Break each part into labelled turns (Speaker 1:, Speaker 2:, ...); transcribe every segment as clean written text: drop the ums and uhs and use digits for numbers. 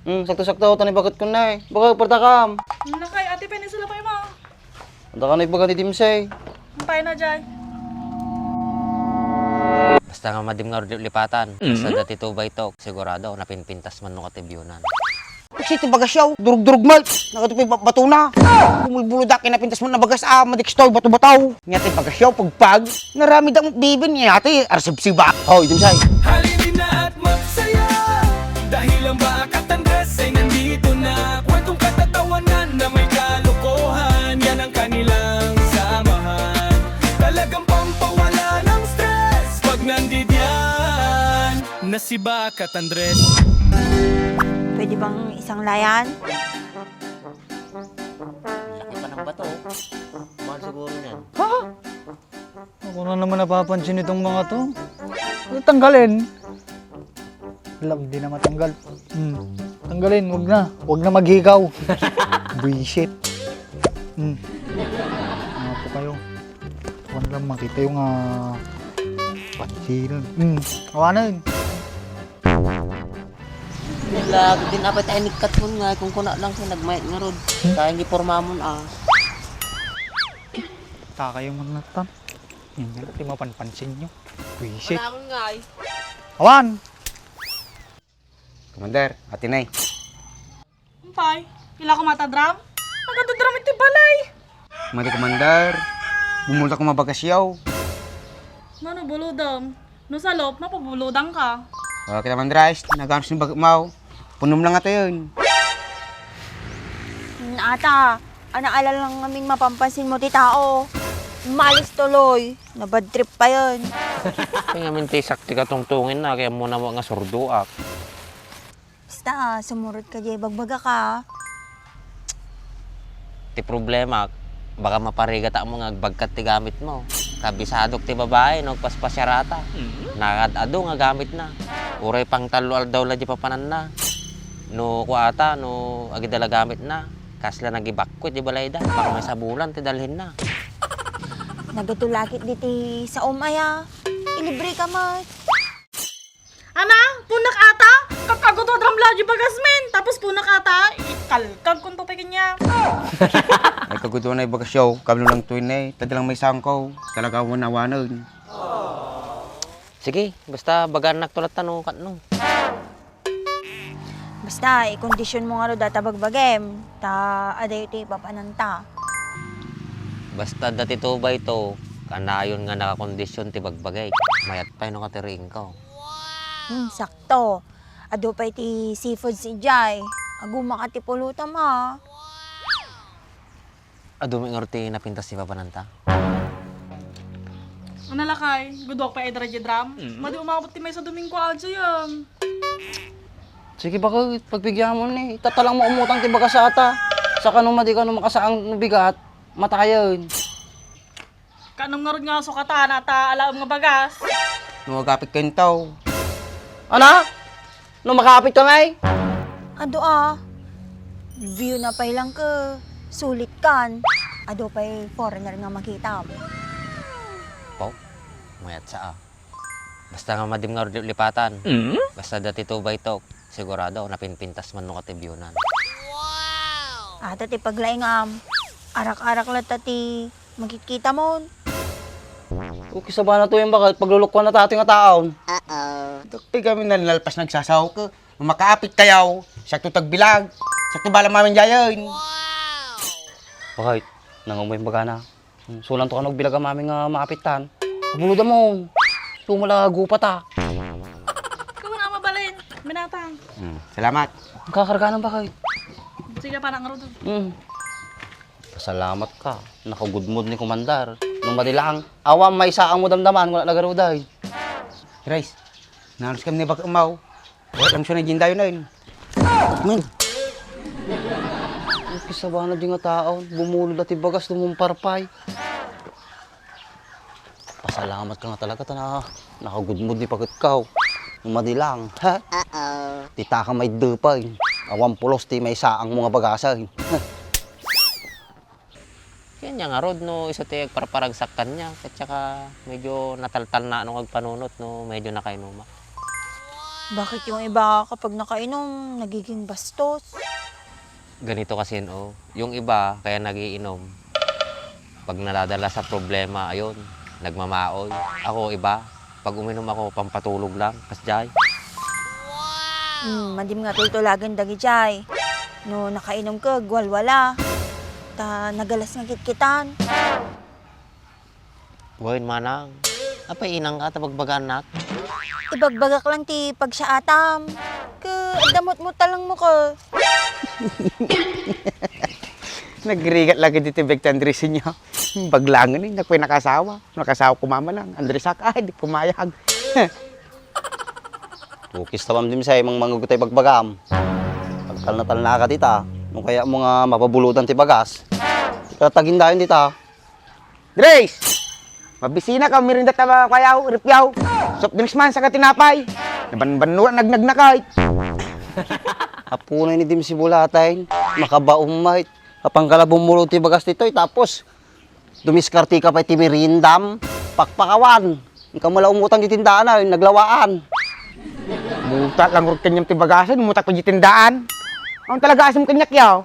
Speaker 1: Sakto-sakto, tani bakit ko na eh. Baka partakam.
Speaker 2: Nakay, ate penisula pa mo.
Speaker 1: Anda ka na ibaga ni Dimsay.
Speaker 2: Tayo na dyan.
Speaker 3: Basta nga madim nga lipatan. Basta dati 2 by talk, sigurado napinpintas man nung katibyunan.
Speaker 1: Kasi bagas yaw, durug-durug mal. Nakatupi bato na. Bumulbuludak, kinapintas mo na bagas madikstoy, bato-bataw. Ngati bagas yaw, pagpag. Narami dang bibin niya, ate, arsib-siba. Hoy, Dimsay.
Speaker 4: Halinin na at magsaya dahil ang Bakat Andres ay nandito na. Kwentong katatawanan na may kalokohan, yan ang kanilang samahan. Talagang pampawala ng stress pag nandidyan na si Bakat Andres.
Speaker 5: Pwede bang isang layan?
Speaker 3: Laki pa ng bato. Mahal siguro niyan.
Speaker 6: Ako na naman napapansin itong mga to. Tanggalin. Alam, hindi na matanggal. Tanggalin, wag na. Wag na maghigaw. Bullshit. Ano po kayo? Huwag lang makita yung pansinan. Awanan.
Speaker 3: Nila, din apay tayo nikat mo nga, kung kuna lang siya nagmayat nga rod. Kaya hindi porma mo
Speaker 6: Taka yung mga natan. Hindi natin mapanpansin nyo. Bullshit.
Speaker 3: Wala nga eh.
Speaker 6: Awan!
Speaker 1: Commander, ate Nay.
Speaker 2: Umpay, ila ko matadram? Nagatadram iti balay.
Speaker 1: Mati Commander, bumulta ko mabagas yaw.
Speaker 2: Mano buludang? No sa loob, mapabuludang ka.
Speaker 1: Kita man rice, naganos yung bagat mau. Punom lang ata yun.
Speaker 5: Ata, anaalala lang kaming mapampansin mo ti tao. Malis tuloy. Nabad trip pa yun.
Speaker 3: Kaya minti sakti ka tungtungin na, kaya muna mo nga surduak.
Speaker 5: Basta, sumurot ka dyan, bagbaga ka.
Speaker 3: Ti problema, baka maparigata mo nga bagkat ti gamit mo. Kabisadok ti babae, no, paspasyarata. Nakadado nga gamit na. Uray pang talo daw la di papanan na. No kuata, no agidala gamit na. Kasla nagibakwit di balay da. Baka may sabulan ti dalhin na.
Speaker 5: Nagatulakit diti sa umaya. Ilibre ka mat.
Speaker 2: Ana, punak ata? Kakaguto dram laji bagasmen. Tapos punak ata, ikalkag kung to niya.
Speaker 1: Ay kagutuan na ibagas yaw, kablo lang tuwin na eh. Tadi lang may sangkaw. Talaga wanawanan.
Speaker 3: Sige, basta bagan nagtulat tanong katno.
Speaker 5: Basta, i-kondisyon mo nga ro data bagbagem. Ta, aday ti papananta.
Speaker 3: Basta dati 2 by 2, kanayon nga nakakondisyon ti bagbagay. Mayat pa yung katiriing ko.
Speaker 5: Sakto. Ado pa iti seafood si Jai. Aguma ka ti pulutam ha.
Speaker 3: Adumi ngorti napintas si papananta.
Speaker 2: Ano lakay? Gudok pa edra dram? Madi umabot ti may sa Domingo adyo yan.
Speaker 1: Sige baka pagbigyan mo ni. Tatalang mo umutang ti bagas sa ata. Sa kanong madi ka nung makasaang bigat, matayon.
Speaker 2: Kanong nga ron nga sukatan ata alaam nga bagas.
Speaker 1: Nung magkapit kayong tao. Ano? Nung makapit kami?
Speaker 5: Ado view na pa lang ka. Sulit kan. Ado pa'y foreigner nga makita mo.
Speaker 3: Pau, mayat sa Basta nga madim nga lipatan. Basta dati 2 by talk, sigurado napinpintas man nung katibyunan.
Speaker 5: Ata ti paglaingam. Arak-arak lang tati. Magkikita mo.
Speaker 1: Okay sa ba na to yung bakit paglulukwan na tating nga taon? Dakti kami nalalpas nagsasaw ka. Nung makaapit kayaw, sakto tagbilag. Sakto bala mamin jayon. Bakit? Nangumoy baga na. Sulang to ka nagbilag ang mamin nga maapitan. Pabuluda mo. Tumula gupat
Speaker 2: Ikaw na mabalin. Binatang.
Speaker 1: Salamat. Ang kakarga ng bakit?
Speaker 2: Sige pa nang rodo.
Speaker 1: Pasalamat ka. Nakagud mood ni Komandar. Nung madilang, awam may saang mo damdaman, wala nagaruday. Rice, nalos kami ni Bakamaw. Wala lang siya na gindayo na yun. Man. Kisa ba na di nga taon, bumulod at ibagas, lumumparpay. Pasalamat ka nga talaga, nakagud mood ni Pagkatkaw. Nung madilang, ha? Tita ka may dupay. Awam pulos ti may saang mga bagasay.
Speaker 3: Yan nga rod, no, isa tayo parparagsakan niya. At saka medyo nataltal na nung agpanunot, no, medyo nakainumak.
Speaker 5: Bakit yung iba kapag nakainom, nagiging bastos?
Speaker 3: Ganito kasi no, yung iba kaya nagiinom. Pag naladala sa problema, ayun, nagmamaol. Ako iba, pag uminom ako, pampatulog lang, kasjay.
Speaker 5: Mandim nga tultulagan dagi jay. No, nakainom ka, gwalwala. Ta, nagalas nga kitkitan.
Speaker 3: Buhayin manang, apay inang ka, tabagbagan nak.
Speaker 5: Ibagbagak lang ti pag siya atam. Damot mo talang mo ka.
Speaker 1: Nagrigat lagi dito Bek Andres niya. Baglangan eh, nakoy nakasawa. Nakasawa ko mama lang. Andres ay, di pumayag.
Speaker 7: Tukis tamam din sa imong mangugutay bagbagam. Pagkalnatal na ka dita, nung kaya mga mapabulutan ti bagas. Tatagin dayon dita.
Speaker 1: Grace! Mabisina ka, mirinda tama kayaw, ripyaw. Soft drinks man sa katinapay. Nabanbanuan, nagnagnakay.
Speaker 7: Hapunay ni dim si Bulatay, makabaumay. Kapang kalabong mulo ti bagas dito, tapos dumiskarti ka pa ti mirindam, pakpakawan. Ikaw mala umutang di tindaan na, naglawaan.
Speaker 1: Buta lang urut kanyang tibagasan, umutak pa di tindaan. Ang talaga asim kanyak yaw.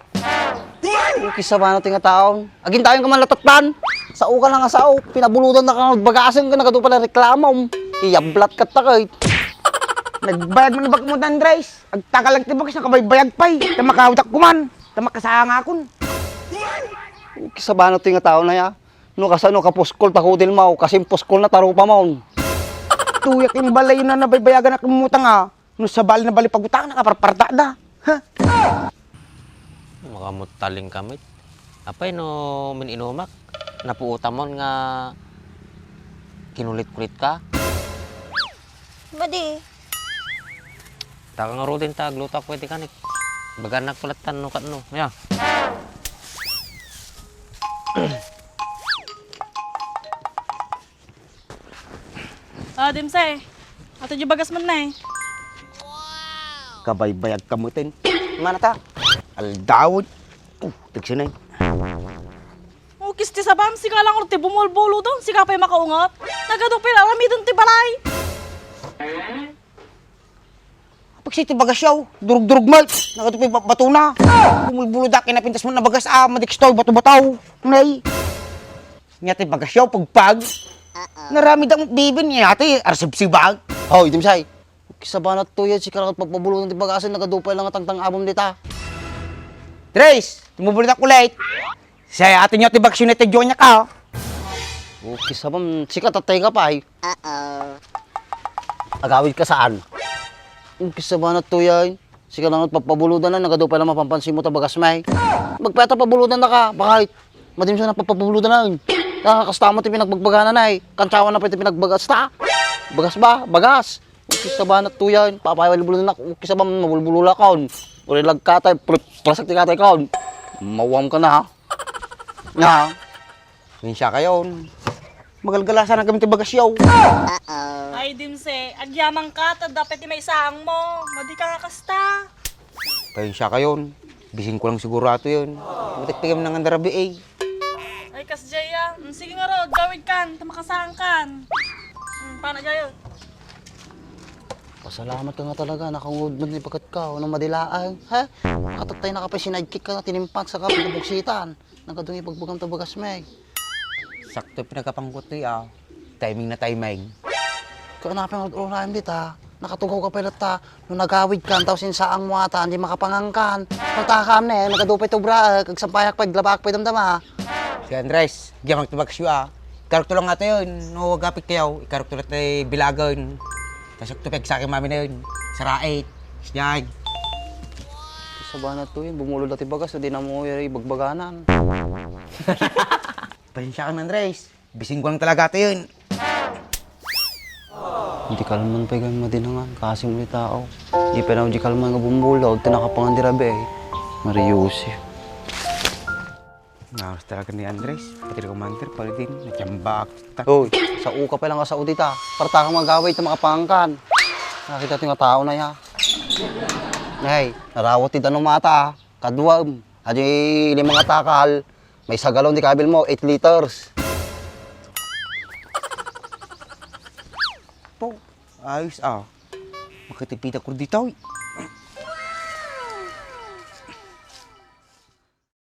Speaker 7: Ukis sa bano tinga taon. Agin tayo ka man latatan. Sa uka na nga sa pinabulutan na ka bagasan ka na ka pala reklamom. Iyablat ka takay.
Speaker 1: Nagbayad mo na bag mo, Andres. Agtaka lang tibagas na kabaybayag pa'y. Tamakawtak ko man. Tamakasanga akon.
Speaker 7: Ukis sa bano tinga taon na ya. No kasano ka puskol takudil mo, kasi puskol na tarupa mo.
Speaker 1: Tuyak yung balay na nabaybayagan na kumutang ah. No sa bali na bali pagutang nakaparparta na. Ha?
Speaker 3: Makamutaling kamit. Apay no, mininumak. Napuuta mo nga kinulit-kulit ka.
Speaker 5: Madi,
Speaker 3: Taka nga rodin ta, gluta pwede ka nik. Baga nagkulatan no kat no. Ya.
Speaker 2: Dimsay. Ato di bagas man na eh.
Speaker 1: Kabaybayag kamutin. Mana ta? Aldawod. Tigsinay.
Speaker 2: Ukis ti sabam, sika lang urti bumulbulo doon, sika pa'y makaungot. Nagadupil, arami doon ti balay.
Speaker 1: Pag si tibagas yaw, durug-durug mal. Nakatupi bato na. Bumulbulo da, kinapintas mo na bagas madikstoy, bato-bataw. Nay. Nga tibagas yaw, pagpag. Narami da mong bibin niya, ate, arsibsibag.
Speaker 7: Hoy, dimsay. Ukis sa bano to yan, si karakot pagpabulutan ti bagasan, nagadupay lang nga tangtang abom dita.
Speaker 1: Trace, tumubulit ako late. Siya ate niyo tibag sinete Jonya ka.
Speaker 7: Ukis sa bam, sikat tatay ka pa ay. Agawid ka saan? Ukis sa bano to yan. Si karakot pagpabulutan na, nagadupay lang mapampansin mo ta bagas may. Magpeta pabulutan na ka, bakit? Madim siya na papabulutan na yun. Kakakastama ti pinagbagbaga na ay. Kantsawan na pa ti pinagbagas ta. Bagas ba? Bagas. Ukis sa banat to yan. Papayawalibulutan na. Ukis sa bam, mabulbulula kaon. Uri lagkatay, prasak ti katay kaon. Mawam ka na ha. Nga.
Speaker 1: Minsya kayo. Magalgalasan ang kami tibagas yaw.
Speaker 2: Ay, Dimse, agyamang ka, tad dapat may isaang mo. Madi ka nga kasta.
Speaker 1: Kayo siya kayo. Bising ko lang siguro ato yun. Matiktigam ng andarabi eh.
Speaker 2: Ay, kasjaya. Sige nga rod, gawid kan, tamakasaan kan. Paano gayo?
Speaker 7: Pasalamat ka nga talaga, nakangud mo ni pagkat ka, anong madilaan, ha? Nakatatay na ka pa sinadkik ka na tinimpak sa kapit na buksitan. Nagkadungi pagbugam ta bagas may.
Speaker 1: Sakto pinagkapangkot to yaw. Timing na timing.
Speaker 7: Kung anapin ang urahan dita, nakatugaw ka pala ta, nung nagawid ka, tapos insaang mo ata, hindi makapangangkan. Pagtakam na eh, nagadupay to bra, kagsampayak pa, glabak pa damdama.
Speaker 1: Si Andres, diyan magtibagas yaw. Ikarokto lang nga yun. No, gapit kayo. Ikarokto lang tayo bilagon. Tapos tupeg sa akin mami na yun. Sarait. Siyag.
Speaker 7: Sa banat to yun, bumulod dati bagas, hindi na mo yung bagbaganan.
Speaker 1: Pasensya ka na, Andres. Bising ko lang talaga ito yun.
Speaker 7: Hindi kalman pa yung madinangan, kasi muli tao. Hindi pa na hindi kalman nga bumulaw, tinakapangan di rabi eh. Mariusi.
Speaker 1: Nakas talaga ni Andres. Pati na commander, pala din. Natyambak.
Speaker 7: Hoy, sa uka pa lang ka sa udita. Parta kang magaway ito makapangkan. Nakita ito yung tao na ya. Nay, narawat ito ng mata. Kadwam. Adi limang atakal. May sagalon di kabil mo, 8 liters.
Speaker 1: Po, ayos ah. Makitipita ko dito.